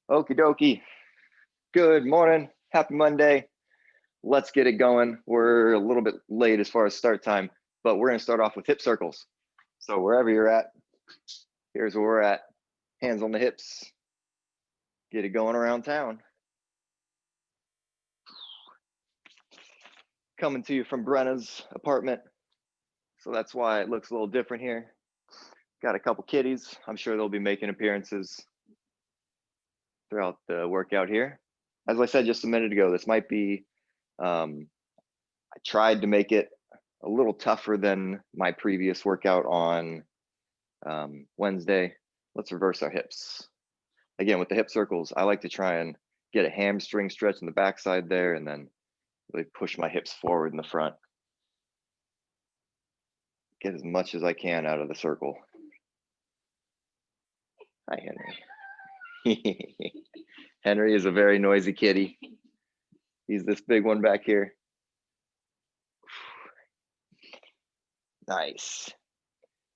Okie dokie. Good morning. Happy Monday. Let's get it going. We're a little bit late as far as start time, but we're going to start off with hip circles. So wherever you're at, here's where we're at. Hands on the hips. Get it going around town. Coming to you from Brenna's apartment. So that's why it looks a little different here. Got a couple kitties. I'm sure they'll be making appearances throughout the workout here. As I said just a minute ago, this might be, I tried to make it a little tougher than my previous workout on Wednesday. Let's reverse our hips. Again, with the hip circles, I like to try and get a hamstring stretch in the backside there and then really push my hips forward in the front. Get as much as I can out of the circle. Hi, Henry. Henry is a very noisy kitty. He's this big one back here. Nice.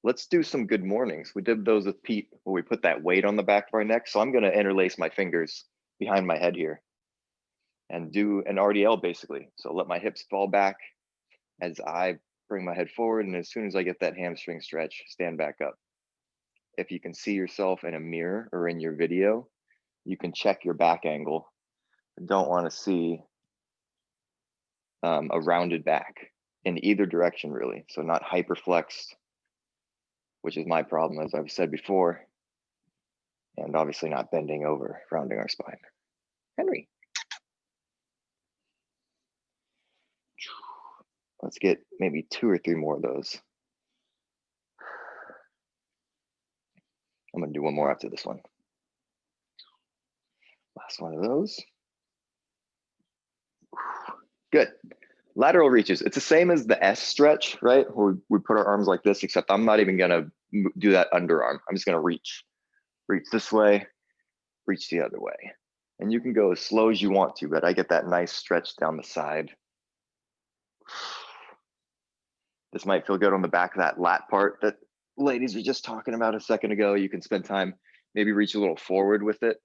Let's do some good mornings. We did those with Pete where we put that weight on the back of our neck. So I'm going to interlace my fingers behind my head here and do an RDL basically. So let my hips fall back as I bring my head forward. And as soon as I get that hamstring stretch, stand back up. If you can see yourself in a mirror or in your video, you can check your back angle. I don't want to see a rounded back in either direction really. So not hyperflexed, which is my problem, as I've said before, and obviously not bending over, rounding our spine. Henry. Let's get maybe 2 or 3 more of those. I'm gonna do one more after this one. Last one of those. Good. Lateral reaches. It's the same as the S stretch, right? Where we put our arms like this, except I'm not even gonna do that underarm. I'm just gonna reach this way, reach the other way. And you can go as slow as you want to, but I get that nice stretch down the side. This might feel good on the back of that lat part that ladies were just talking about a second ago. You can spend time, maybe reach a little forward with it.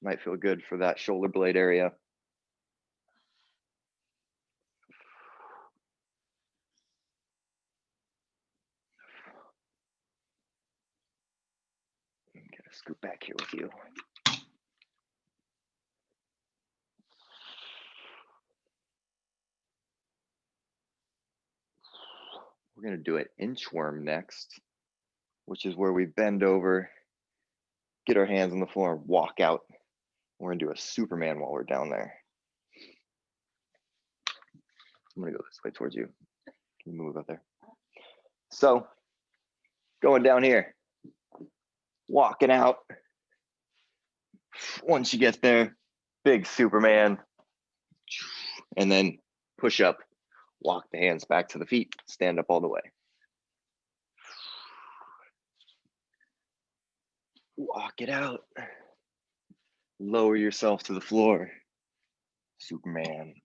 Might feel good for that shoulder blade area. I'm gonna scoot back here with you. We're gonna do an inchworm next, which is where we bend over, get our hands on the floor, and walk out. We're gonna do a Superman while we're down there. I'm gonna go this way towards you. Can you move up there? So, going down here, walking out. Once you get there, big Superman, and then push up, walk the hands back to the feet, stand up all the way. Walk it out. Lower yourself to the floor. Superman.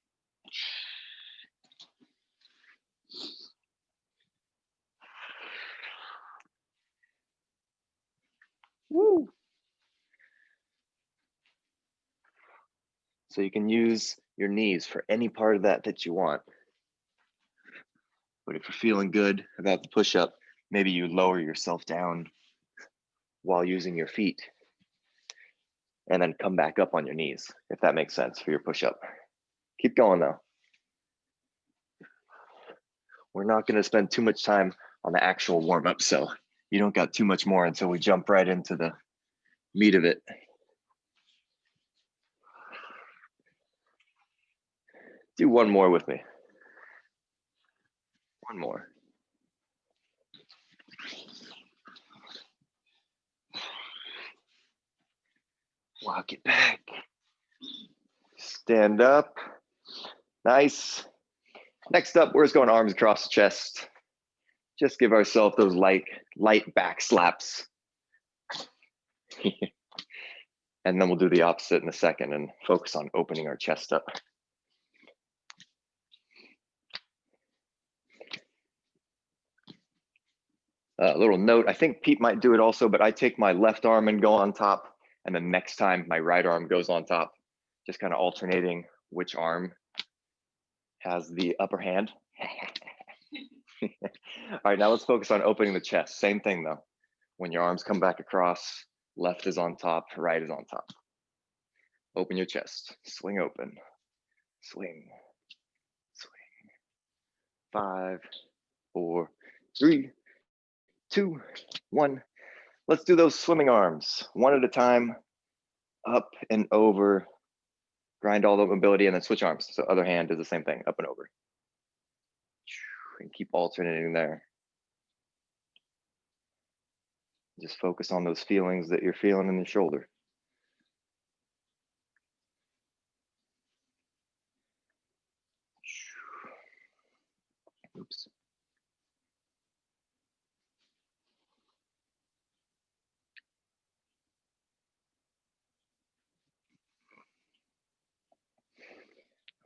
Woo. So you can use your knees for any part of that you want. But if you're feeling good about the push-up, maybe you lower yourself down while using your feet and then come back up on your knees, if that makes sense for your push-up. Keep going though. We're not gonna spend too much time on the actual warm-up, so you don't got too much more until we jump right into the meat of it. Do one more with me. One more. Walk it back. Stand up. Nice. Next up, we're just going arms across the chest. Just give ourselves those light back slaps. And then we'll do the opposite in a second and focus on opening our chest up. A little note, I think Pete might do it also, but I take my left arm and go on top And then next time my right arm goes on top, just kind of alternating which arm has the upper hand. All right, now let's focus on opening the chest. Same thing though. When your arms come back across, left is on top, right is on top. Open your chest, swing open, swing, swing. 5, 4, 3, 2, 1. Let's do those swimming arms, one at a time, up and over, grind all the mobility, and then switch arms. So other hand does the same thing, up and over. And keep alternating there. Just focus on those feelings that you're feeling in your shoulder. Oops.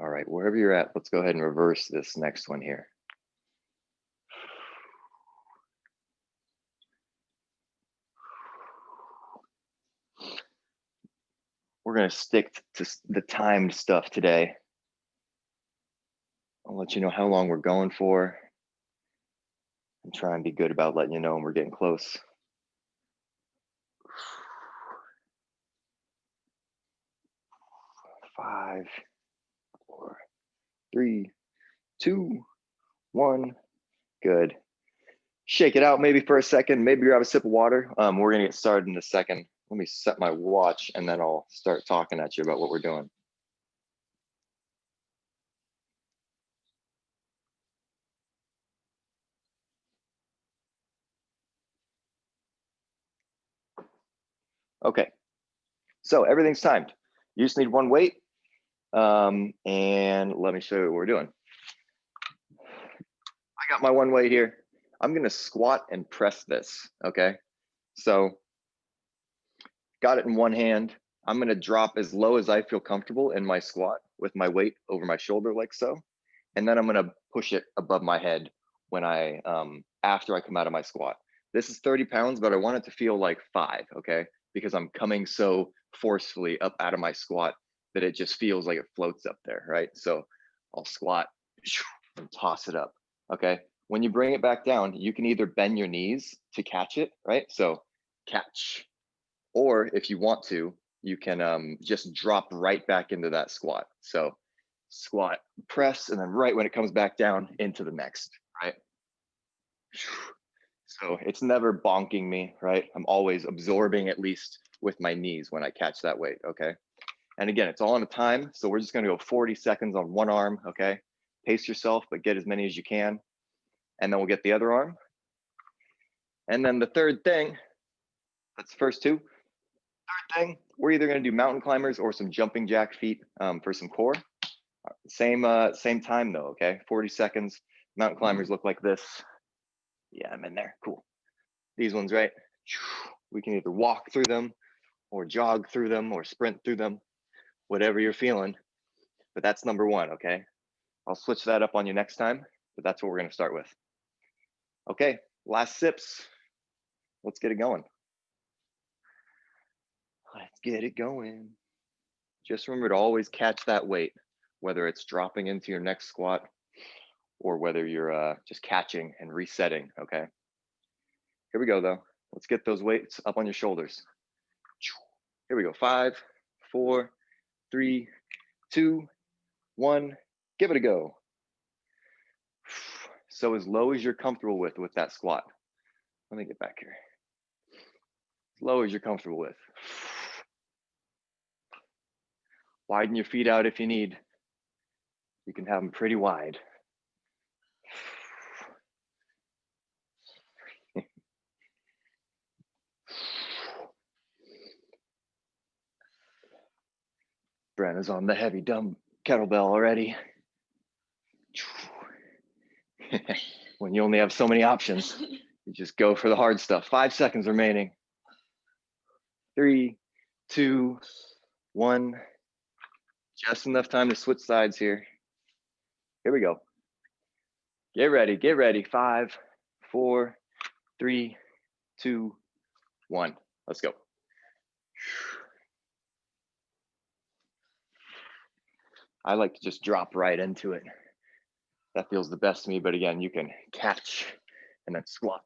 All right, wherever you're at, let's go ahead and reverse this next one here. We're gonna stick to the timed stuff today. I'll let you know how long we're going for and try and be good about letting you know when we're getting close. 5, 4, 3, 2, 1. Good. Shake it out maybe for a second. Maybe grab a sip of water. We're gonna get started in a second. Let me set my watch and then I'll start talking at you about what we're doing. Okay, so everything's timed. You just need one weight. And let me show you what we're doing. I got my one weight here. I'm gonna squat and press this, okay? So got it in one hand. I'm gonna drop as low as I feel comfortable in my squat with my weight over my shoulder like so. And then I'm gonna push it above my head when after I come out of my squat. This is 30 pounds, but I want it to feel like 5, okay? Because I'm coming so forcefully up out of my squat that it just feels like it floats up there, right? So I'll squat and toss it up, okay? When you bring it back down, you can either bend your knees to catch it, right? So catch, or if you want to, you can just drop right back into that squat. So squat, press, and then right when it comes back down into the next, right? So it's never bonking me, right? I'm always absorbing at least with my knees when I catch that weight, okay? And again, it's all on a time. So we're just gonna go 40 seconds on one arm, okay? Pace yourself, but get as many as you can. And then we'll get the other arm. And then the third thing, that's the first two. Third thing, we're either gonna do mountain climbers or some jumping jack feet for some core. Same time though, okay? 40 seconds. Mountain climbers look like this. Yeah, I'm in there, cool. These ones, right? We can either walk through them or jog through them or sprint through them, whatever you're feeling. But that's number one, okay? I'll switch that up on you next time, but that's what we're gonna start with. Okay, last sips. Let's get it going. Let's get it going. Just remember to always catch that weight, whether it's dropping into your next squat or whether you're just catching and resetting, okay? Here we go though. Let's get those weights up on your shoulders. Here we go, 5, 4, 3, 2, 1, give it a go. So as low as you're comfortable with that squat. Let me get back here. As low as you're comfortable with. Widen your feet out if you need. You can have them pretty wide. Brenna's on the heavy dumb kettlebell already. When you only have so many options, you just go for the hard stuff. 5 seconds remaining. 3, 2, 1. Just enough time to switch sides here. Here we go. Get ready, get ready. 5, 4, 3, 2, 1. Let's go. I like to just drop right into it. That feels the best to me, but again, you can catch and then squat,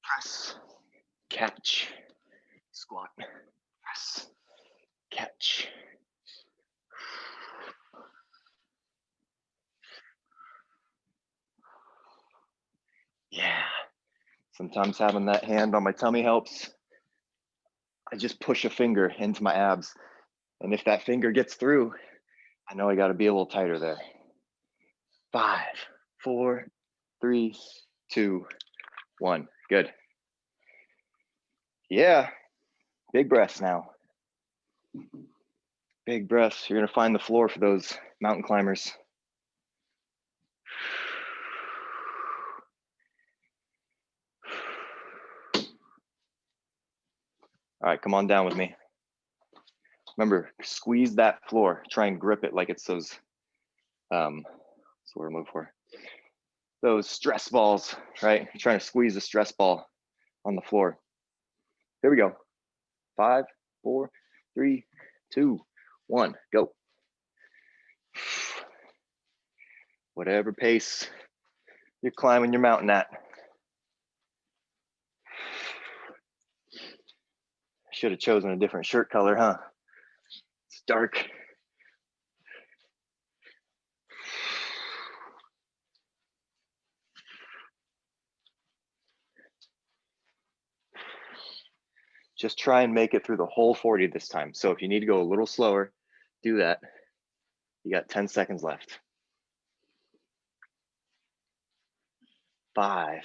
press, catch, squat, press, catch. Yeah, sometimes having that hand on my tummy helps. I just push a finger into my abs, and if that finger gets through, I know I got to be a little tighter there. 5, 4, 3, 2, 1. Good. Yeah, big breaths now. Big breaths. You're gonna find the floor for those mountain climbers. All right, come on down with me. Remember, squeeze that floor. Try and grip it like it's those, that's what we're moving for. Those stress balls, right? You're trying to squeeze a stress ball on the floor. Here we go. 5, 4, 3, 2, 1, go. Whatever pace you're climbing your mountain at. Should have chosen a different shirt color, huh? It's dark. Just try and make it through the whole 40 this time. So if you need to go a little slower, do that. You got 10 seconds left. 5,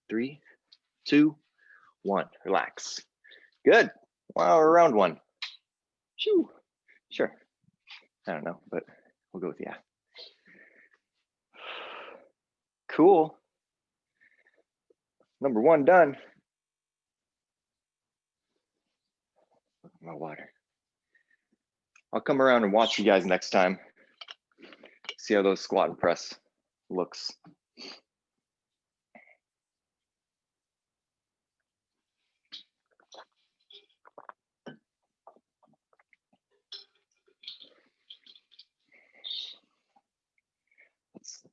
3, 2, 1. Relax. Good. Wow, we're around 1. Shoo. Sure. I don't know, but we'll go with yeah. Cool. Number 1 done. My water. I'll come around and watch you guys next time. See how those squat and press looks.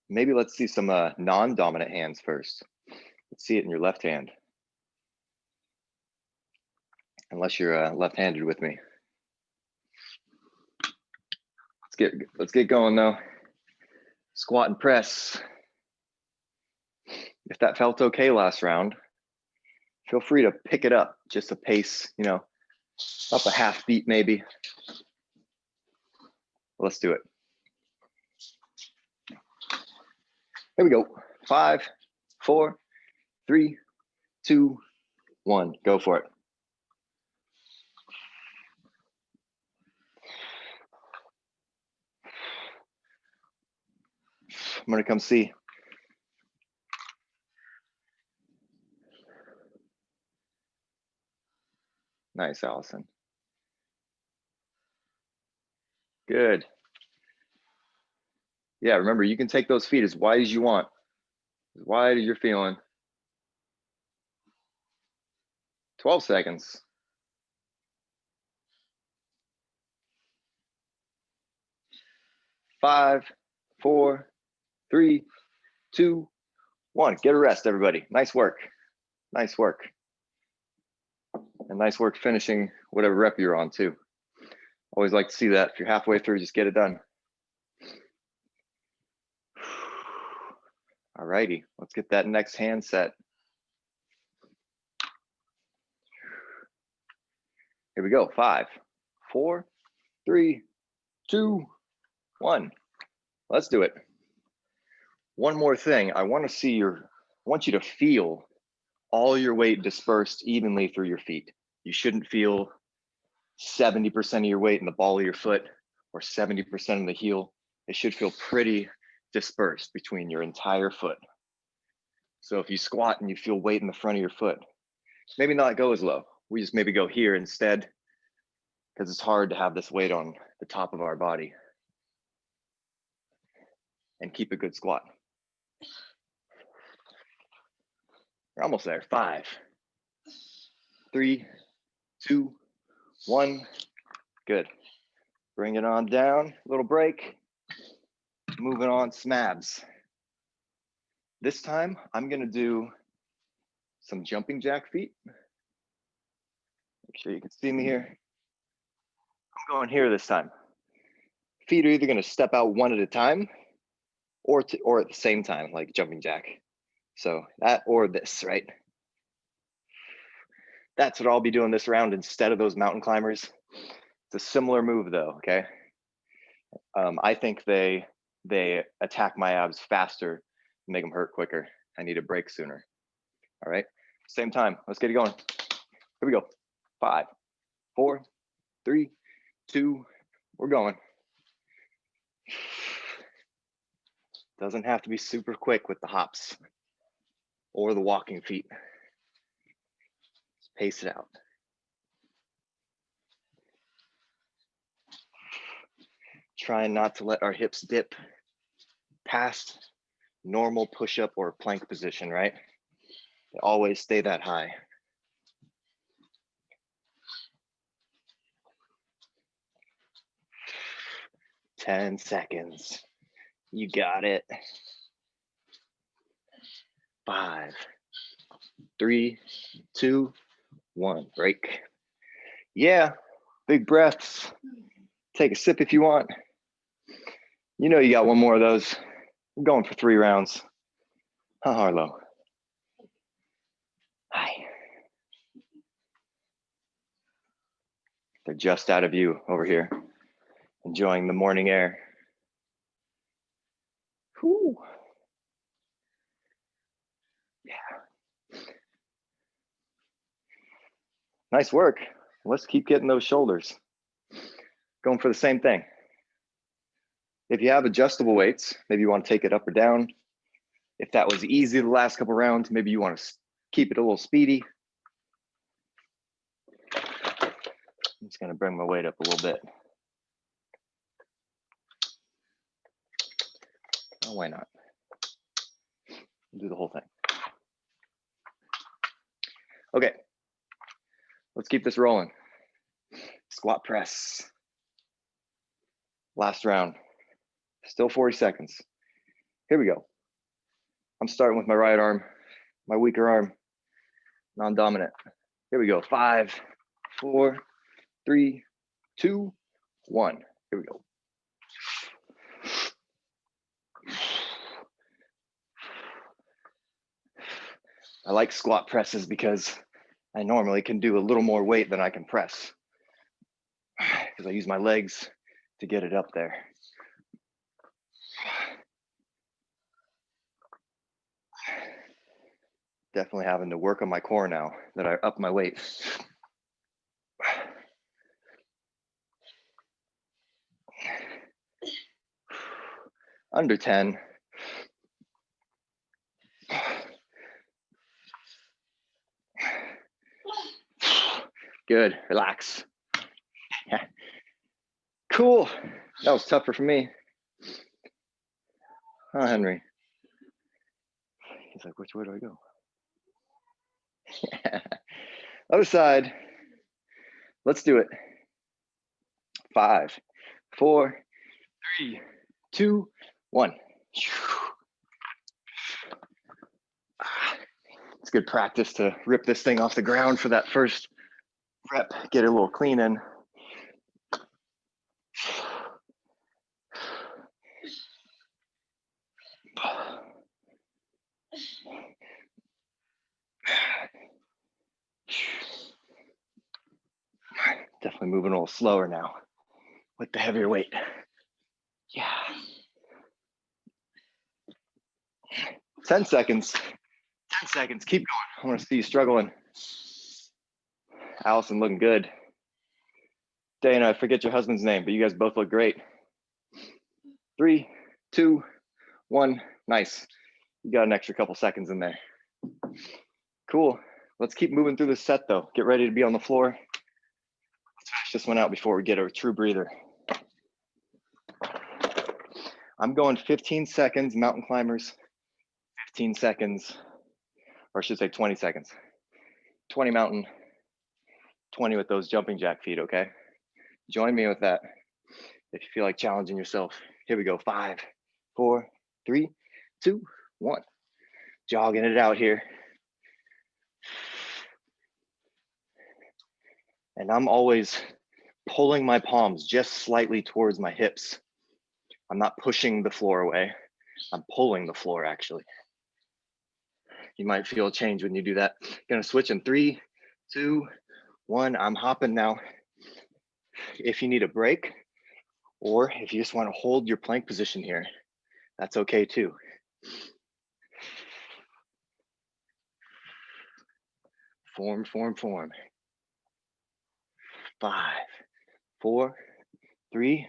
Maybe let's see some non-dominant hands first. Let's see it in your left hand. Unless you're left-handed with me. Let's get going though. Squat and press. If that felt okay last round, feel free to pick it up just a pace, you know, up a half beat maybe. Let's do it. Here we go. 5, 4, 3, 2, 1. Go for it. I'm gonna come see. Nice, Allison. Good. Yeah, remember, you can take those feet as wide as you want, as wide as you're feeling. 12 seconds. 5, 4, 3, 2, 1. Get a rest, everybody. Nice work. Nice work. And nice work finishing whatever rep you're on too. Always like to see that. If you're halfway through, just get it done. All righty, let's get that next hand set. Here we go. 5, 4, 3, 2, 1. Let's do it. One more thing. I want you to feel all your weight dispersed evenly through your feet. You shouldn't feel 70% of your weight in the ball of your foot or 70% in the heel. It should feel pretty dispersed between your entire foot. So if you squat and you feel weight in the front of your foot, maybe not go as low. We just maybe go here instead, because it's hard to have this weight on the top of our body. And keep a good squat. You're almost there. 5, 3, 2, 1. Good. Bring it on down, little break. Moving on, SMABs. This time, I'm gonna do some jumping jack feet. Make sure you can see me here. I'm going here this time. Feet are either gonna step out one at a time or at the same time, like jumping jack. So that or this, right? That's what I'll be doing this round instead of those mountain climbers. It's a similar move though, okay? I think they attack my abs faster, make them hurt quicker. I need a break sooner. All right, same time, let's get it going. Here we go. 5, 4, 3, 2, we're going. Doesn't have to be super quick with the hops or the walking feet. Just pace it out. Trying not to let our hips dip past normal push-up or plank position, right? They always stay that high. Ten seconds. You got it. 5, 3, 2, 1. Break. Yeah, big breaths. Take a sip if you want. You know you got one more of those. I'm going for 3 rounds. Huh, Harlow? Hi. They're just out of view over here, enjoying the morning air. Whew. Yeah. Nice work. Let's keep getting those shoulders. Going for the same thing. If you have adjustable weights, maybe you want to take it up or down. If that was easy the last couple rounds, maybe you want to keep it a little speedy. I'm just going to bring my weight up a little bit. Oh, why not? Do the whole thing. Okay, let's keep this rolling. Squat press. Last round. Still 40 seconds. Here we go. I'm starting with my right arm, my weaker arm, non-dominant. Here we go. 5, 4, 3, 2, 1. Here we go. I like squat presses because I normally can do a little more weight than I can press because I use my legs to get it up there. Definitely having to work on my core now that I up my weight. Under 10. Good, relax. Cool, that was tougher for me. Huh, Henry? He's like, which way do I go? Other side. Let's do it. 5, 4, 3, 2, 1. It's good practice to rip this thing off the ground for that first rep, get it a little clean in. Definitely moving a little slower now with the heavier weight. Yeah. 10 seconds. 10 seconds. Keep going. I want to see you struggling. Allison looking good. Dana, I forget your husband's name, but you guys both look great. 3, 2, 1. Nice. You got an extra couple seconds in there. Cool. Let's keep moving through this set though. Get ready to be on the floor. Let's finish this one out before we get a true breather. I'm going 15 seconds, mountain climbers. 15 seconds, or I should say 20 seconds. 20 mountain, 20 with those jumping jack feet, okay? Join me with that. If you feel like challenging yourself, here we go. 5, 4, 3, 2, 1. Jogging it out here. And I'm always pulling my palms just slightly towards my hips. I'm not pushing the floor away. I'm pulling the floor actually. You might feel a change when you do that. Gonna switch in 3, 2, 1. I'm hopping now. If you need a break, or if you just want to hold your plank position here, that's okay too. Form, form, form. 5, 4, 3,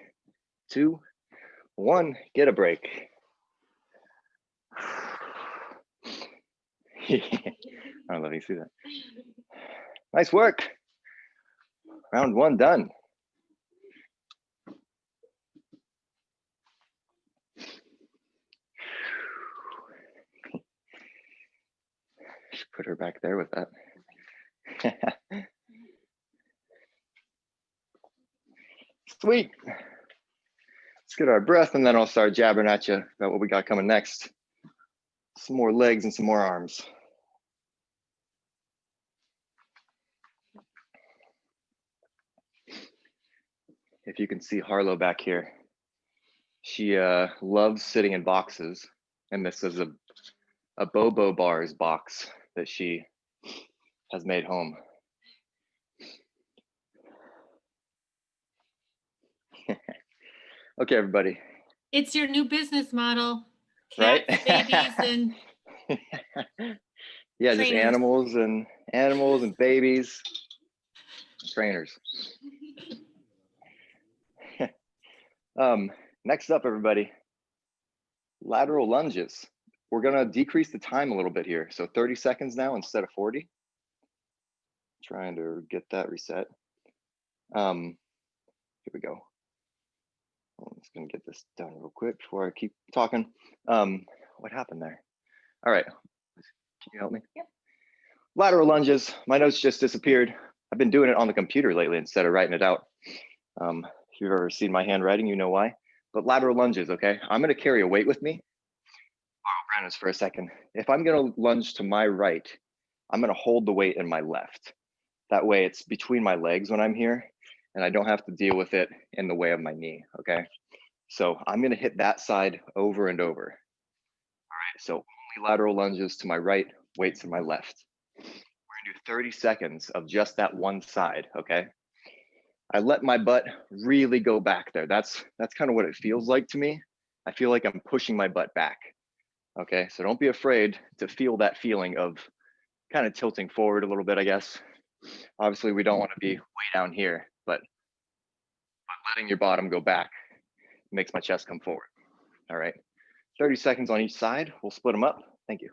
2, 1. Get a break. I don't know if you see that. Nice work. Round 1 done. Should put her back there with that. Sweet. Let's get our breath and then I'll start jabbering at you about what we got coming next. Some more legs and some more arms. If you can see Harlow back here, she loves sitting in boxes, and this is a Bobo Bars box that she has made home. Okay, everybody. It's your new business model. Right? Cats, babies, and yeah, just trainers. animals and babies, trainers. Next up, everybody, lateral lunges. We're gonna decrease the time a little bit here. So 30 seconds now instead of 40. Trying to get that reset. Here we go. I'm just gonna get this done real quick before I keep talking. What happened there? All right, can you help me? Yep. Lateral lunges, my notes just disappeared. I've been doing it on the computer lately instead of writing it out. If you've ever seen my handwriting, you know why. But lateral lunges, okay? I'm gonna carry a weight with me. Borrow Brandon's for a second. If I'm gonna lunge to my right, I'm gonna hold the weight in my left. That way it's between my legs when I'm here and I don't have to deal with it in the way of my knee, okay? So I'm gonna hit that side over and over. All right, so only lateral lunges to my right, weights to my left. We're gonna do 30 seconds of just that one side, okay? I let my butt really go back there. That's kind of what it feels like to me. I feel like I'm pushing my butt back, okay? So don't be afraid to feel that feeling of kind of tilting forward a little bit, I guess. Obviously, we don't want to be way down here, but letting your bottom go back makes my chest come forward. All right, 30 seconds on each side. We'll split them up. Thank you.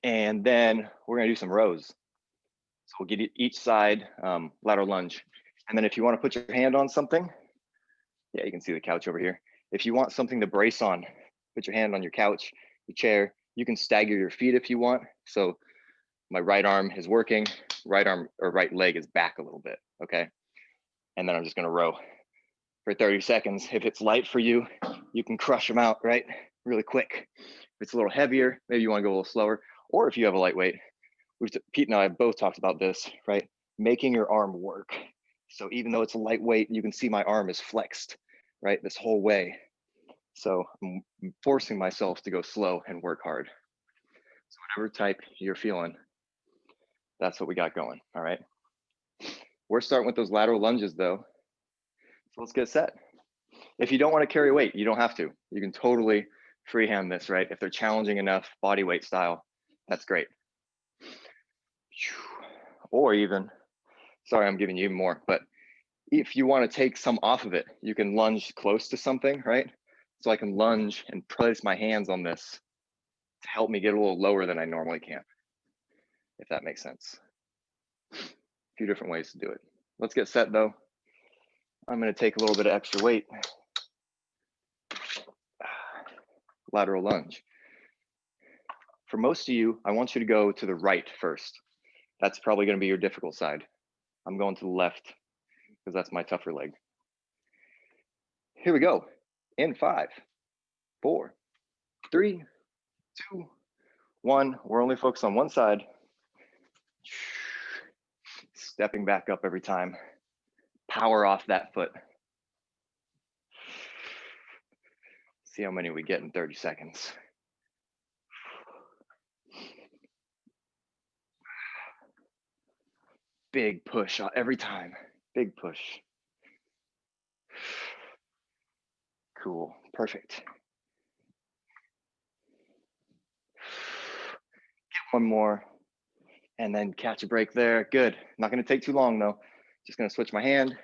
And then we're gonna do some rows. So we'll get each side lateral lunge. And then if you want to put your hand on something, yeah, you can see the couch over here. If you want something to brace on, put your hand on your couch, your chair. You can stagger your feet if you want. So my right arm is working, right arm or right leg is back a little bit, okay? And then I'm just gonna row for 30 seconds. If it's light for you, you can crush them out, right? Really quick. If it's a little heavier, maybe you wanna go a little slower, or if you have a lightweight, Pete and I both talked about this, right? Making your arm work. So even though it's a lightweight, you can see my arm is flexed, right? This whole way. So I'm forcing myself to go slow and work hard. So whatever type you're feeling, that's what we got going, all right? We're starting with those lateral lunges though. So let's get set. If you don't want to carry weight, you don't have to. You can totally freehand this, right? If they're challenging enough, body weight style, that's great. Or even, sorry, I'm giving you even more, but if you want to take some off of it, you can lunge close to something, right? So I can lunge and place my hands on this to help me get a little lower than I normally can, if that makes sense. A few different ways to do it. Let's get set though. I'm going to take a little bit of extra weight. Lateral lunge. For most of you, I want you to go to the right first. That's probably going to be your difficult side. I'm going to the left because that's my tougher leg. Here we go. In 5, 4, 3, 2, 1. We're only focused on one side. Stepping back up every time. Power off that foot. See how many we get in 30 seconds. Big push every time. Big push. Cool. Perfect. Get one more and then catch a break there. Good. Not going to take too long though. Just going to switch my hand,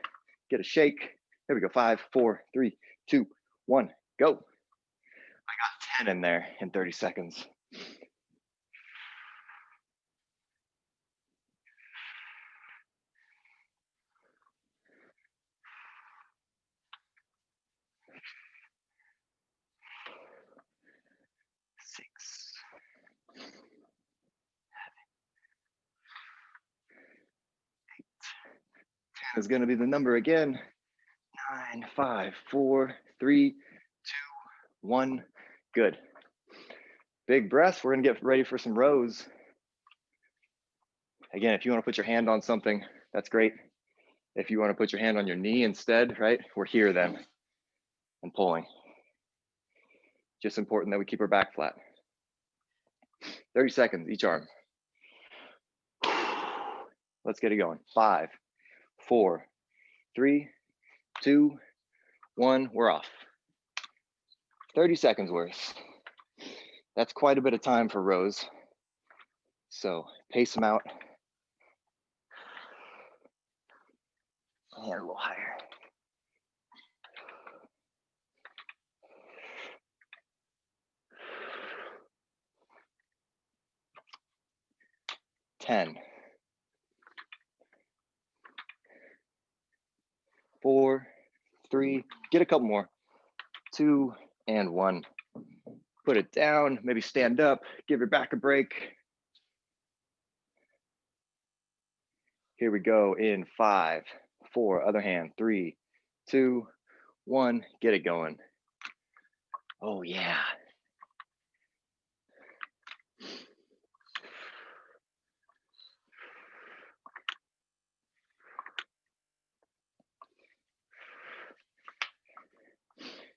get a shake. There we go. 5, 4, 3, 2, 1, go. I got 10 in there in 30 seconds. Is going to be the number again. 9, 5, 4, 3, 2, 1. Good. Big breaths. We're going to get ready for some rows. Again, if you want to put your hand on something, that's great. If you want to put your hand on your knee instead, right? We're here then and pulling. Just important that we keep our back flat. 30 seconds each arm. Let's get it going. 5, 4, 3, 2, 1. We're off. 30 seconds worth. That's quite a bit of time for rows. So pace them out. And a little higher. Ten. 4, 3, get a couple more. 2 and 1. Put it down, maybe stand up, give your back a break. Here we go in 5, 4, other hand, 3, 2, 1, get it going. Oh yeah.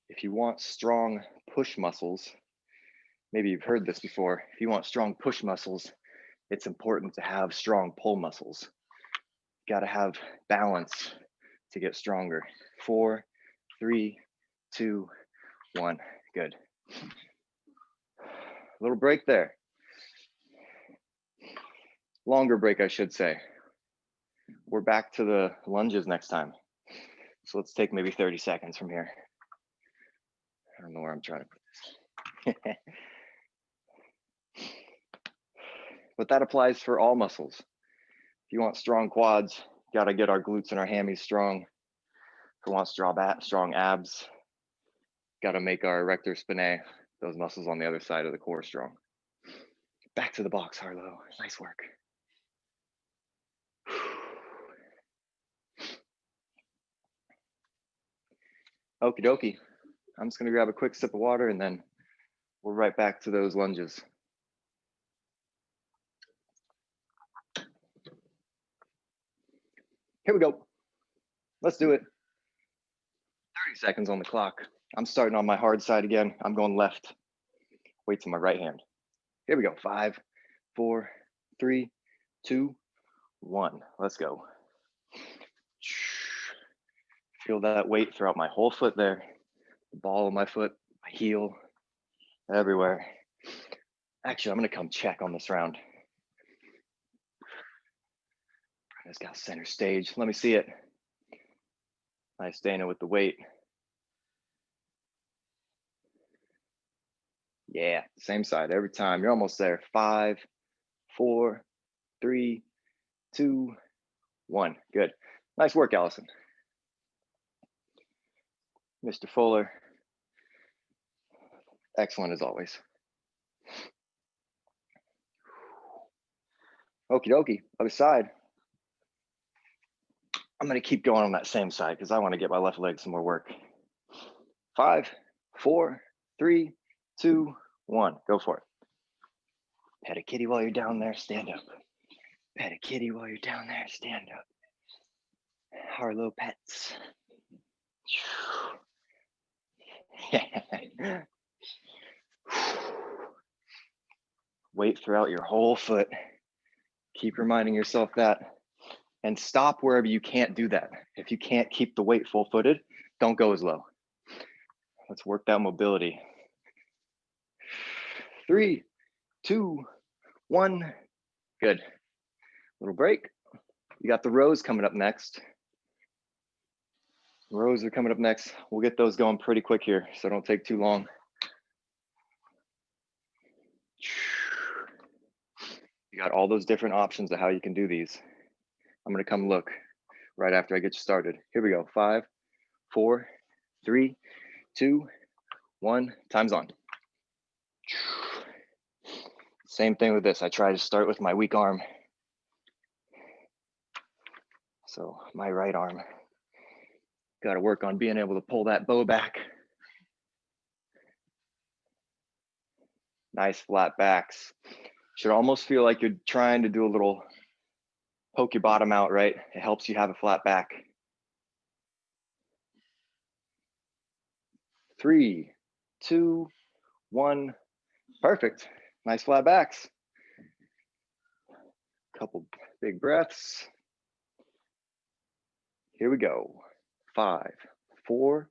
If you want strong push muscles, maybe you've heard this before, if you want strong push muscles, it's important to have strong pull muscles. You gotta have balance to get stronger. 4, 3, 2, 1, good. A little break there. Longer break, I should say. We're back to the lunges next time. So let's take maybe 30 seconds from here. I don't know where I'm trying to put this. But that applies for all muscles. If you want strong quads, you gotta get our glutes and our hammies strong. If you want strong abs, gotta make our erector spinae, those muscles on the other side of the core, strong. Back to the box, Harlow. Nice work. Okie dokie. I'm just gonna grab a quick sip of water and then we're right back to those lunges. Here we go. Let's do it. 30 seconds on the clock. I'm starting on my hard side again. I'm going left. Weights in my right hand. Here we go. 5, 4, 3, 2, 1. Let's go. Feel that weight throughout my whole foot there. The ball of my foot, my heel, everywhere. Actually, I'm gonna come check on this round. Brenda's got center stage. Let me see it. Nice, Dana, with the weight. Yeah, same side every time. You're almost there. 5, 4, 3, 2, 1. Good. Nice work, Allison. Mr. Fuller. Excellent as always. Okie dokie, other side. I'm gonna keep going on that same side because I want to get my left leg some more work. 5, 4, 3, 2, 1. Go for it. Pet a kitty while you're down there, stand up. Pet a kitty while you're down there, stand up. Our little pets. Weight throughout your whole foot. Keep reminding yourself that. And stop wherever you can't do that. If you can't keep the weight full-footed, don't go as low. Let's work that mobility. 3, 2, 1. Good. Little break. You got the rows coming up next. Rows are coming up next. We'll get those going pretty quick here, so don't take too long. You got all those different options of how you can do these. I'm gonna come look right after I get you started. Here we go. 5, 4, 3, 2, 1. Time's on. Same thing with this. I try to start with my weak arm. So my right arm. Got to work on being able to pull that bow back. Nice flat backs. Should almost feel like you're trying to do a little poke your bottom out, right? It helps you have a flat back. 3, 2, 1. Perfect. Nice flat backs. Couple big breaths. Here we go. 5, 4,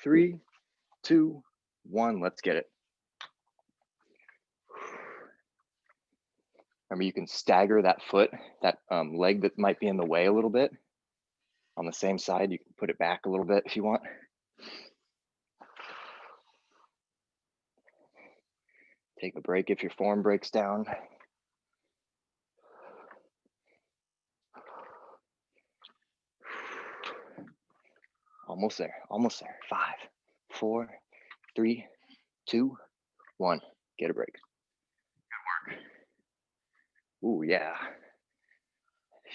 3, 2, 1. Let's get it. Remember, you can stagger that foot, that leg that might be in the way a little bit. On the same side, you can put it back a little bit if you want. Take a break if your form breaks down. Almost there, almost there. 5, 4, 3, 2, 1. Get a break. Good work. Ooh, yeah.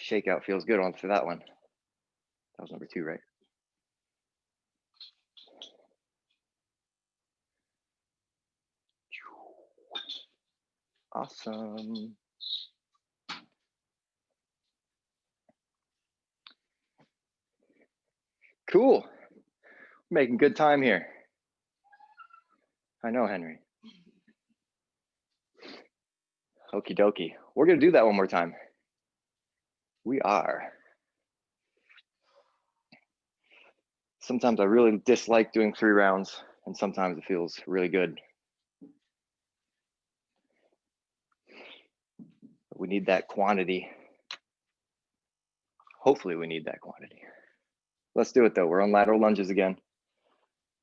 Shakeout feels good on for that one. That was number 2, right? Awesome. Cool. Making good time here. I know, Henry. Okie dokie. We're gonna do that one more time. We are. Sometimes I really dislike doing 3 rounds, and sometimes it feels really good. We need that quantity. Hopefully we need that quantity. Let's do it though. We're on lateral lunges again.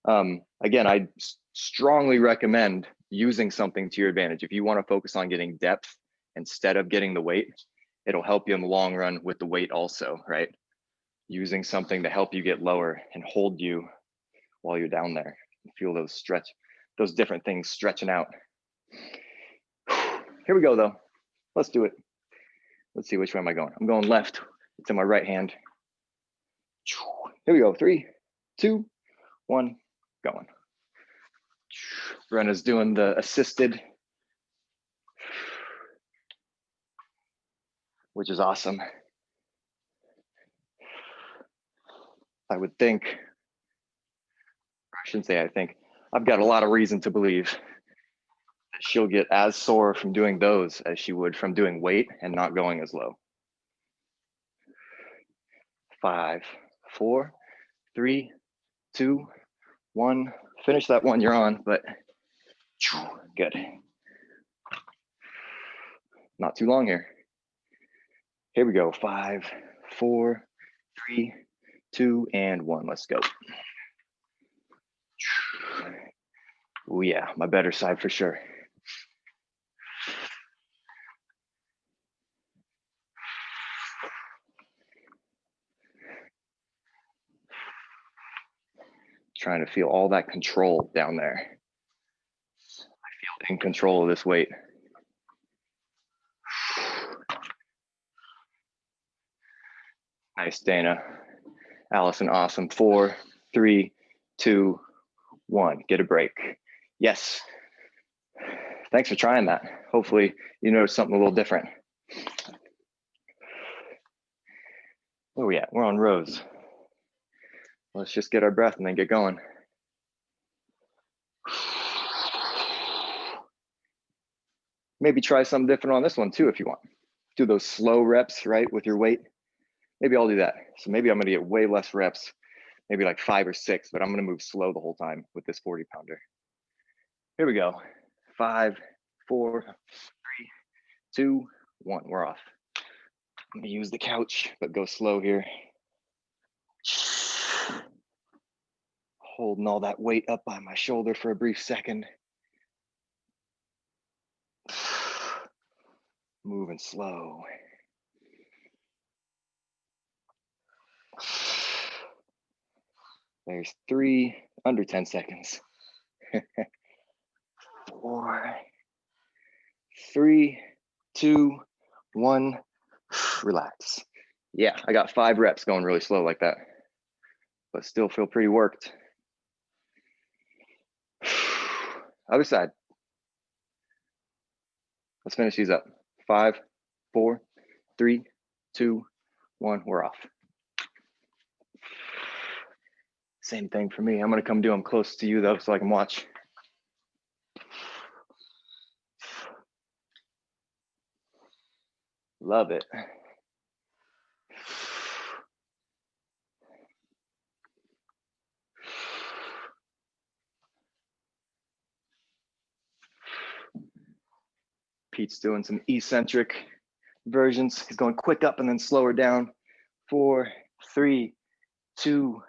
Again, I strongly recommend using something to your advantage. If you want to focus on getting depth instead of getting the weight, it'll help you in the long run with the weight also, right? Using something to help you get lower and hold you while you're down there. Feel those stretch, those different things stretching out. Here we go though. Let's do it. Let's see, which way am I going? I'm going left. It's in my right hand. Here we go. 3, 2, 1, going. Brenna's doing the assisted, which is awesome. I would think, I shouldn't say I think, I've got a lot of reason to believe that she'll get as sore from doing those as she would from doing weight and not going as low. 5, 4, 3, 2, 1. Finish that one you're on, but good. Not too long here. Here we go. 5, 4, 3, 2, and 1. Let's go. Oh yeah, my better side for sure. Trying to feel all that control down there. I feel in control of this weight. Nice, Dana. Allison, awesome. 4, 3, 2, 1, get a break. Yes. Thanks for trying that. Hopefully you notice something a little different. Where are we at? We're on rows. Let's just get our breath and then get going. Maybe try something different on this one too if you want. Do those slow reps, right, with your weight. Maybe I'll do that. So maybe I'm gonna get way less reps, maybe like 5 or 6, but I'm gonna move slow the whole time with this 40 pounder. Here we go. 5, 4, 3, 2, 1, we're off. I'm gonna use the couch, but go slow here. Holding all that weight up by my shoulder for a brief second. Moving slow. There's 3, under 10 seconds. 4, 3, 2, 1, relax. Yeah, I got 5 reps going really slow like that, but still feel pretty worked. Other side. Let's finish these up. 5, 4, 3, 2, 1, we're off. Same thing for me. I'm gonna come do them close to you though, so I can watch. Love it. Pete's doing some eccentric versions. He's going quick up and then slower down. 4, 3, 2,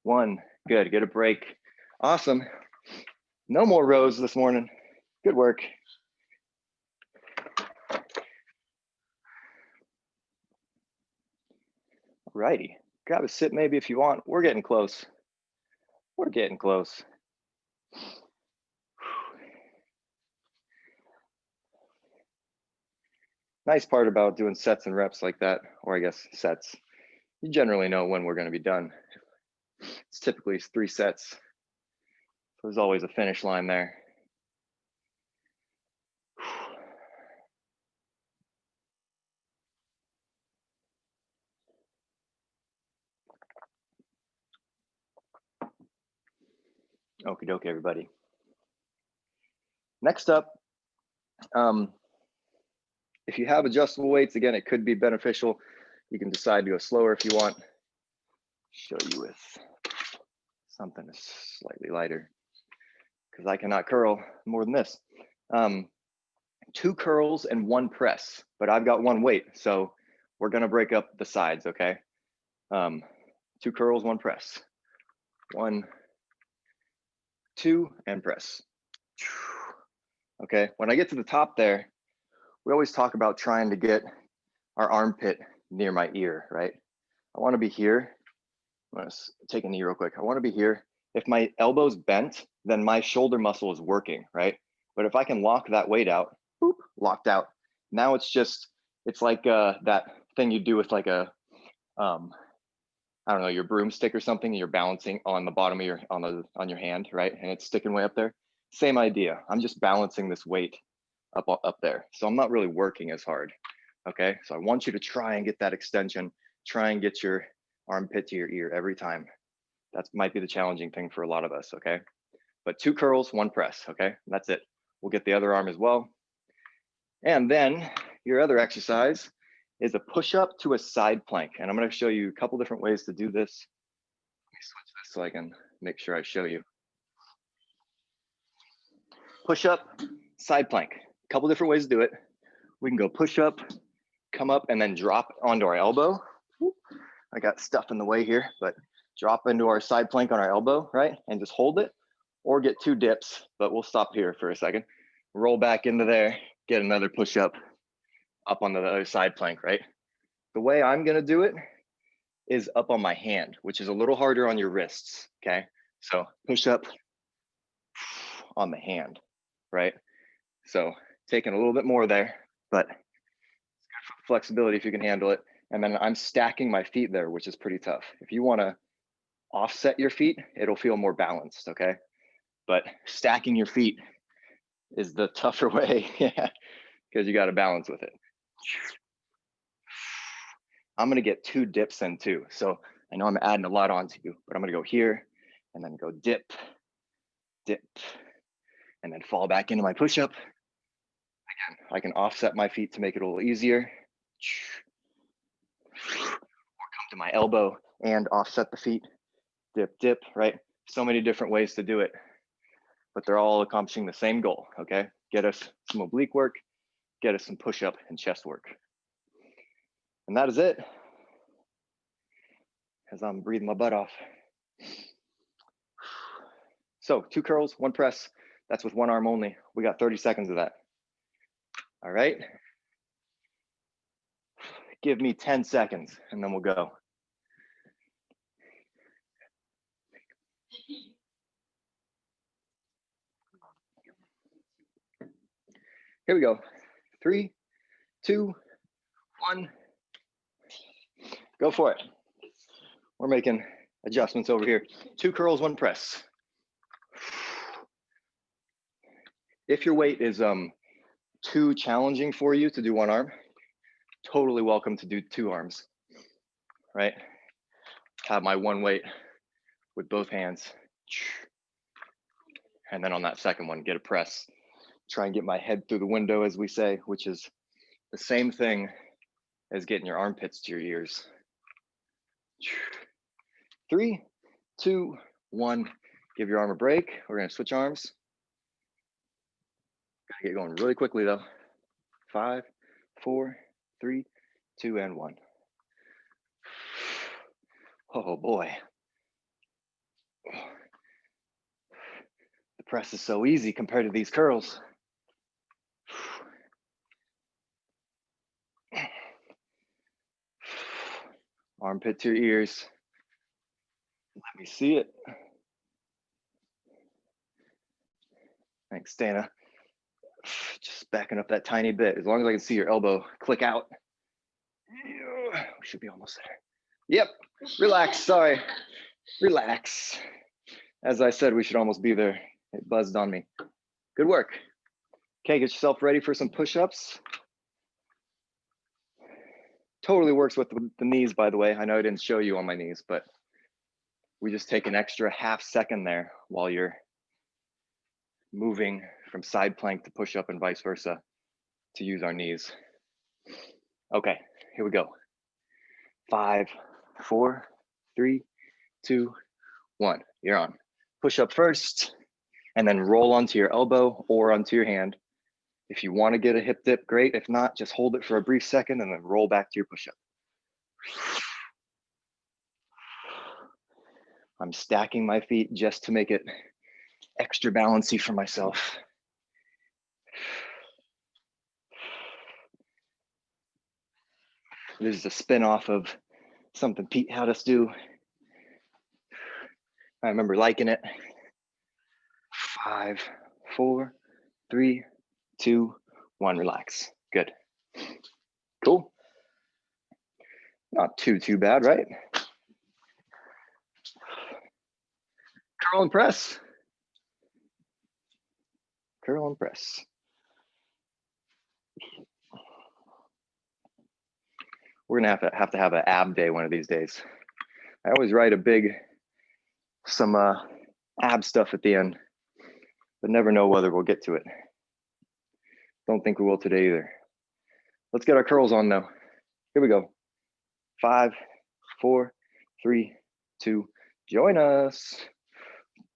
1. Good, get a break. Awesome. No more rows this morning. Good work. Alrighty, grab a sip maybe if you want. We're getting close. We're getting close. Nice part about doing sets and reps like that, or I guess sets, you generally know when we're going to be done. It's typically 3 sets. So there's always a finish line there. Okie dokie, everybody. Next up, if you have adjustable weights, again, it could be beneficial. You can decide to go slower if you want. Show you with something slightly lighter, because I cannot curl more than this. 2 curls and 1 press, but I've got 1 weight, so we're gonna break up the sides, okay? 2 curls, 1 press. 1, 2, and press. Okay, when I get to the top there, we always talk about trying to get our armpit near my ear, right? I wanna be here. I'm gonna take a knee real quick. I wanna be here. If my elbow's bent, then my shoulder muscle is working, right? But if I can lock that weight out, boop, locked out. Now it's just, it's like that thing you do with like a, I don't know, your broomstick or something, and you're balancing on the bottom of your, on your hand, right? And it's sticking way up there. Same idea. I'm just balancing this weight up there. So I'm not really working as hard, okay? So I want you to try and get that extension, try and get your armpit to your ear every time. That might be the challenging thing for a lot of us, okay? But 2 curls, 1 press, okay? That's it. We'll get the other arm as well. And then your other exercise is a push-up to a side plank. And I'm gonna show you a couple different ways to do this. Let me switch this so I can make sure I show you. Push-up, side plank. A couple different ways to do it. We can go push-up, come up, and then drop onto our elbow. I got stuff in the way here, but drop into our side plank on our elbow, right? And just hold it, or get 2 dips, but we'll stop here for a second. Roll back into there, get another push-up up on the other side plank, right? The way I'm gonna do it is up on my hand, which is a little harder on your wrists, okay? So push up on the hand, right? So taking a little bit more there, but it's good for flexibility if you can handle it. And then I'm stacking my feet there, which is pretty tough. If you wanna offset your feet, it'll feel more balanced, okay? but stacking your feet is the tougher way, yeah, because you got to balance with it. I'm gonna get 2 dips in too. So I know I'm adding a lot onto you, but I'm gonna go here and then go dip, dip, and then fall back into my push-up. Again, I can offset my feet to make it a little easier. Or come to my elbow and offset the feet, dip, dip, right? So many different ways to do it, but they're all accomplishing the same goal, okay? Get us some oblique work, get us some push-up and chest work. And that is it, as I'm breathing my butt off. So 2 curls, 1 press, that's with 1 arm only. We got 30 seconds of that. All right. Give me 10 seconds and then we'll go. Here we go. 3, 2, 1. Go for it. We're making adjustments over here. 2 curls, 1 press. If your weight is too challenging for you to do 1 arm, totally welcome to do 2 arms, right? Have my 1 weight with both hands. And then on that second one, get a press. Try and get my head through the window, as we say, which is the same thing as getting your armpits to your ears. 3, 2, 1. Give your arm a break. We're gonna switch arms. Gotta get going really quickly though. 5, 4, 3, 2, and 1. Oh boy. The press is so easy compared to these curls. Armpit to your ears. Let me see it. Thanks, Dana. Just backing up that tiny bit. As long as I can see your elbow click out. We should be almost there. Yep, relax, sorry. Relax. As I said, we should almost be there. It buzzed on me. Good work. Okay, get yourself ready for some push-ups. Totally works with the knees, by the way. I know I didn't show you on my knees, but we just take an extra ½ second there while you're moving from side plank to push-up and vice versa to use our knees. Okay, here we go. 5, 4, 3, 2, 1. You're on. Push up first, and then roll onto your elbow or onto your hand. If you want to get a hip dip, great. If not, just hold it for a brief second and then roll back to your push-up. I'm stacking my feet just to make it extra balancy for myself. This is a spin-off of something Pete had us do. I remember liking it. 5, 4, 3, 2, 1, relax. Good. Cool. Not too bad, right? Curl and press. Curl and press. We're gonna have to have an ab day one of these days. I always write some ab stuff at the end, but never know whether we'll get to it. Don't think we will today either. Let's get our curls on though. Here we go. 5, 4, 3, 2, join us.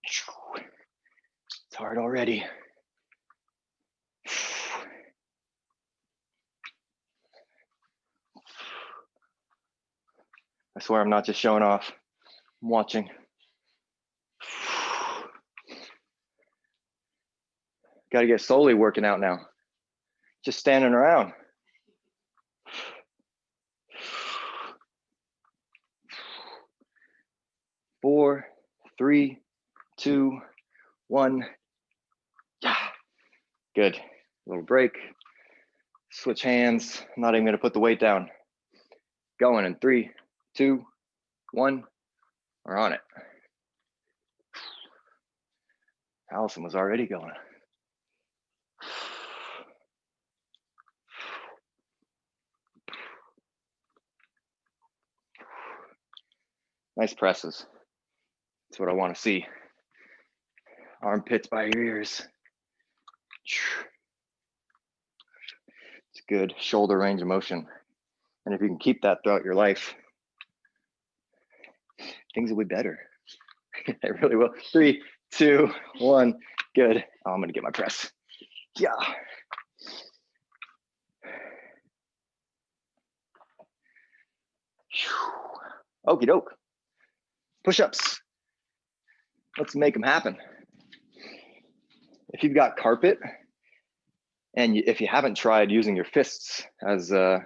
It's hard already. I swear I'm not just showing off. I'm watching. Got to get slowly working out now. Just standing around. Four, 3, 2, 1. Yeah, good. Little break. Switch hands. I'm not even gonna put the weight down. Going in 3, 2, 1. We're on it. Allison was already going. Nice presses. That's what I want to see. Armpits by your ears. It's good shoulder range of motion. And if you can keep that throughout your life, things will be better. It really will. 3, 2, 1, good. Oh, I'm gonna get my press. Yeah. Okie doke. Push-ups. Let's make them happen. If you've got carpet, and if you haven't tried using your fists as your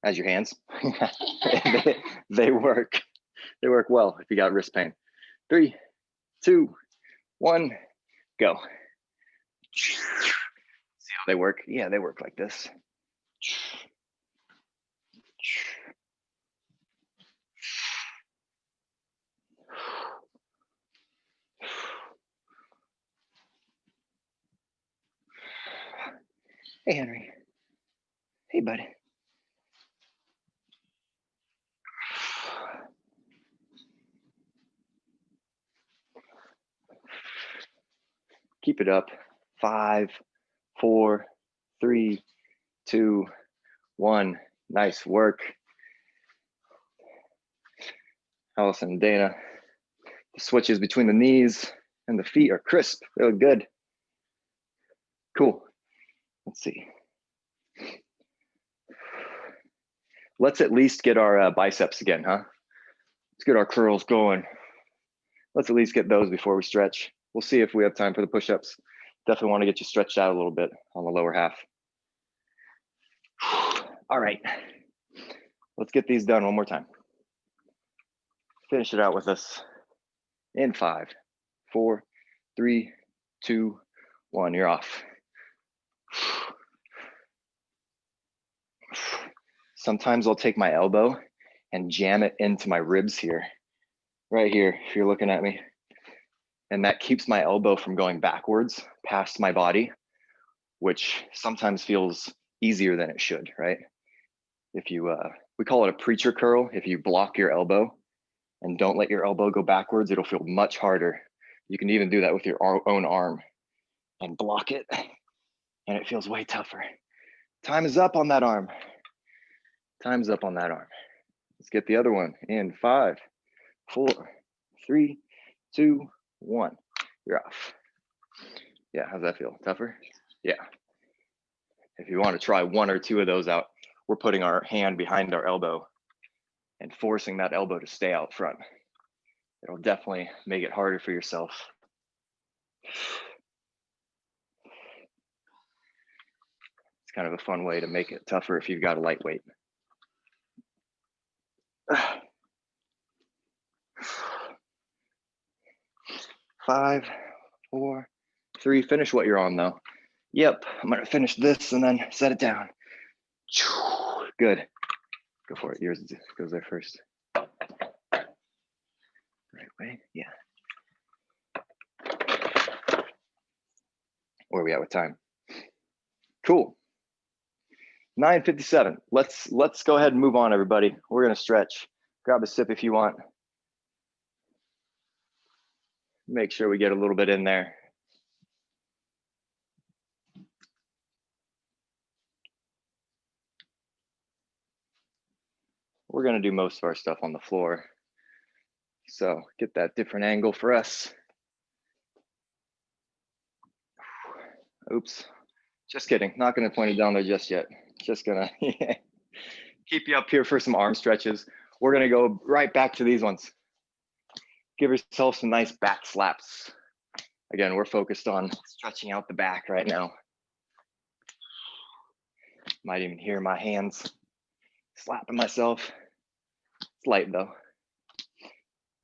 hands, they work. They work well if you got wrist pain. 3, 2, 1, go. See how they work? Yeah, they work like this. Hey, Henry. Hey, buddy. Keep it up. 5, 4, 3, 2, 1. Nice work. Allison and Dana. The switches between the knees and the feet are crisp. They look good. Cool. Let's see. Let's at least get our biceps again, huh? Let's get our curls going. Let's at least get those before we stretch. We'll see if we have time for the push-ups. Definitely want to get you stretched out a little bit on the lower half. All right, let's get these done one more time. Finish it out with us in 5, 4, 3, 2, 1. You're off. Sometimes I'll take my elbow and jam it into my ribs here, right here, if you're looking at me. And that keeps my elbow from going backwards past my body, which sometimes feels easier than it should, right? If you, we call it a preacher curl. If you block your elbow and don't let your elbow go backwards, it'll feel much harder. You can even do that with your own arm and block it, and it feels way tougher. Time is up on that arm. Time's up on that arm. Let's get the other one in 5, 4, 3, 2, 1. You're off. Yeah, how's that feel? Tougher? Yeah. If you want to try 1 or 2 of those out, we're putting our hand behind our elbow and forcing that elbow to stay out front. It'll definitely make it harder for yourself. It's kind of a fun way to make it tougher if you've got a lightweight. 5, 4, 3. Finish what you're on though. Yep, I'm gonna finish this and then set it down. Good. Go for it. Yours goes there first. Right way. Yeah. Where are we at with time? Cool. 9:57. Let's go ahead and move on, everybody. We're gonna stretch. Grab a sip if you want. Make sure we get a little bit in there. We're gonna do most of our stuff on the floor. So get that different angle for us. Oops, just kidding. Not gonna point it down there just yet. Just gonna keep you up here for some arm stretches. We're gonna go right back to these ones. Give yourself some nice back slaps. Again, we're focused on stretching out the back right now. Might even hear my hands slapping myself. It's light though.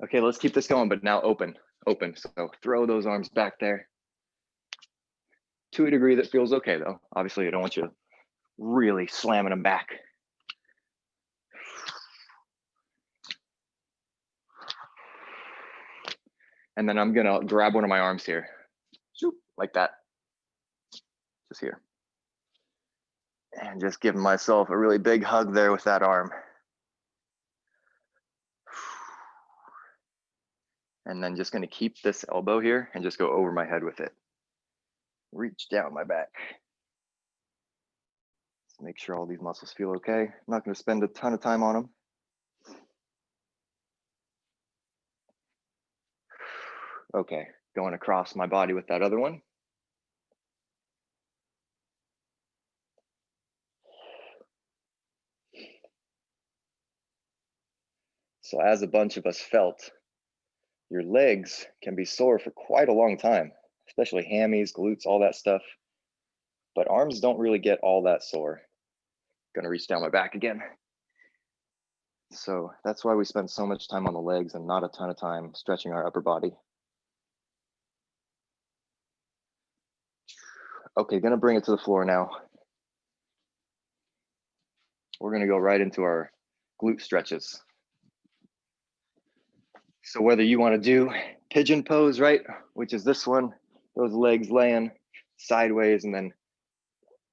Okay, let's keep this going, but now open. So throw those arms back there. To a degree that feels okay though. Obviously, I don't want you really slamming them back. And then I'm gonna grab one of my arms here, like that, just here. And just giving myself a really big hug there with that arm. And then just gonna keep this elbow here and just go over my head with it. Reach down my back. Just make sure all these muscles feel okay. I'm not gonna spend a ton of time on them. Okay, going across my body with that other one. So as a bunch of us felt, your legs can be sore for quite a long time, especially hammies, glutes, all that stuff. But arms don't really get all that sore. Gonna reach down my back again. So that's why we spend so much time on the legs and not a ton of time stretching our upper body. Okay, gonna bring it to the floor now. We're gonna go right into our glute stretches. So whether you wanna do pigeon pose, right, which is this one, those legs laying sideways and then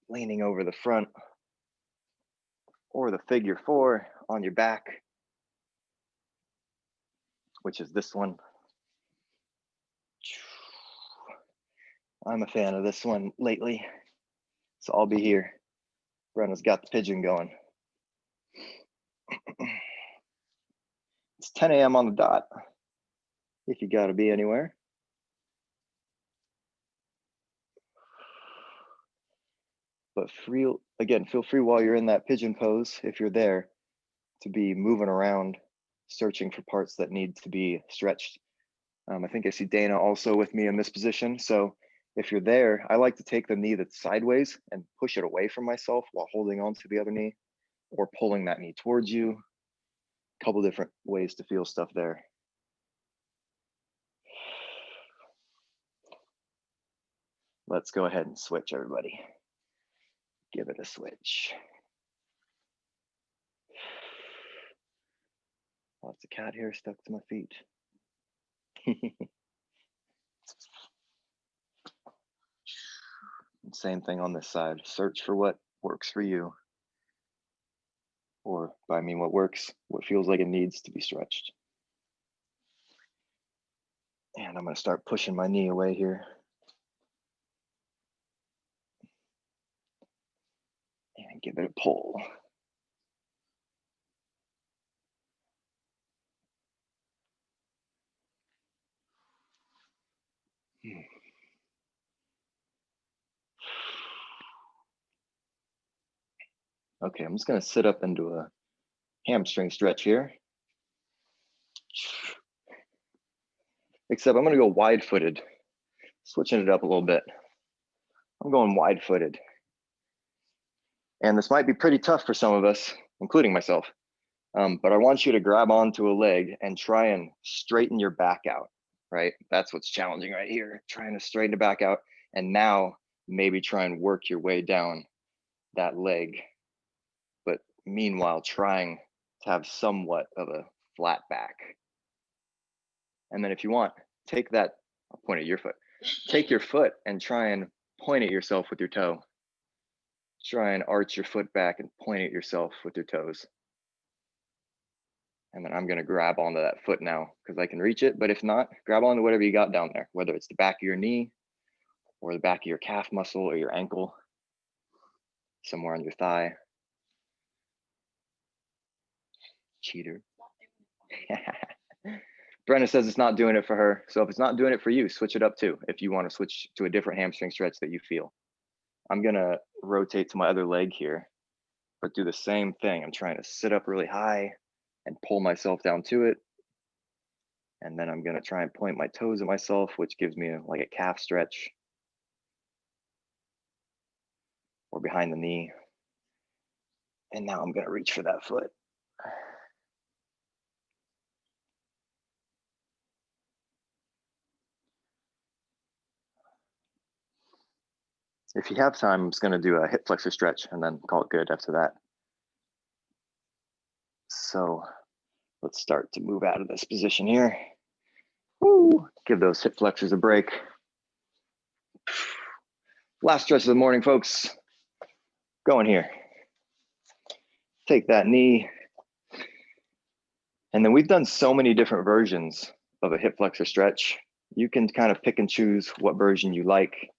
leaning over the front, or the figure 4 on your back, which is this one. I'm a fan of this one lately, so I'll be here. Brenna's got the pigeon going. It's 10 a.m. on the dot, if you gotta be anywhere. But again, feel free while you're in that pigeon pose, if you're there, to be moving around, searching for parts that need to be stretched. I think I see Dana also with me in this position. So if you're there, I like to take the knee that's sideways and push it away from myself while holding on to the other knee, or pulling that knee towards you. A couple different ways to feel stuff there. Let's go ahead and switch, everybody. Give it a switch. Lots of cat hair stuck to my feet. Same thing on this side. Search for what works for you. Or by I mean what works, what feels like it needs to be stretched. And I'm gonna start pushing my knee away here. And give it a pull. Okay, I'm just gonna sit up into a hamstring stretch here. Except I'm gonna go wide-footed, switching it up a little bit. I'm going wide-footed. And this might be pretty tough for some of us, including myself. But I want you to grab onto a leg and try and straighten your back out, right? That's what's challenging right here, trying to straighten the back out. And now maybe try and work your way down that leg. But meanwhile, trying to have somewhat of a flat back. And then if you want, take that, I'll point at your foot. Take your foot and try and point at yourself with your toe. Try and arch your foot back and point at yourself with your toes. And then I'm gonna grab onto that foot now because I can reach it, but if not, grab onto whatever you got down there, whether it's the back of your knee or the back of your calf muscle or your ankle, somewhere on your thigh. Cheater. Brenna says it's not doing it for her. So if it's not doing it for you, switch it up too. If you want to switch to a different hamstring stretch that you feel. I'm gonna rotate to my other leg here, but do the same thing. I'm trying to sit up really high and pull myself down to it. And then I'm gonna try and point my toes at myself, which gives me like a calf stretch or behind the knee. And now I'm gonna reach for that foot. If you have time, I'm just gonna do a hip flexor stretch and then call it good after that. So let's start to move out of this position here. Woo. Give those hip flexors a break. Last stretch of the morning, folks. Going here. Take that knee. And then we've done so many different versions of a hip flexor stretch. You can kind of pick and choose what version you like.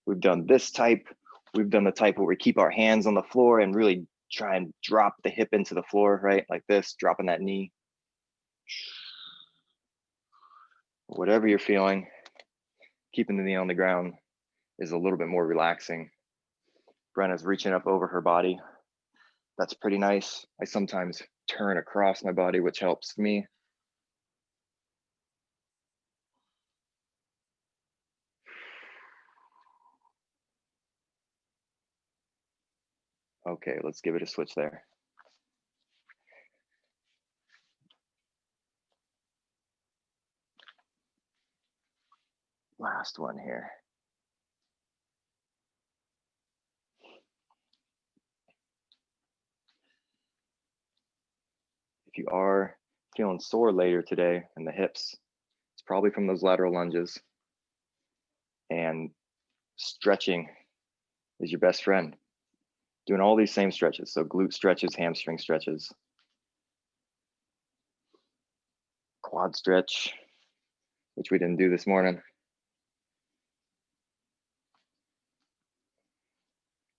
We've done this type. We've done the type where we keep our hands on the floor and really try and drop the hip into the floor, right? Like this, dropping that knee. Whatever you're feeling, keeping the knee on the ground is a little bit more relaxing. Brenna's reaching up over her body. That's pretty nice. I sometimes turn across my body, which helps me. Okay, let's give it a switch there. Last one here. If you are feeling sore later today in the hips, it's probably from those lateral lunges. And stretching is your best friend. Doing all these same stretches. So glute stretches, hamstring stretches, quad stretch, which we didn't do this morning.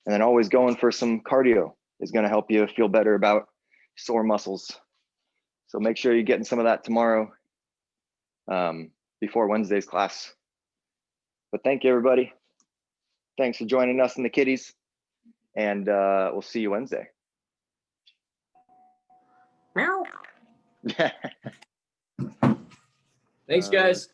And then always going for some cardio is going to help you feel better about sore muscles. So make sure you're getting some of that tomorrow before Wednesday's class. But thank you, everybody. Thanks for joining us in the kiddies. And we'll see you Wednesday. Thanks, guys.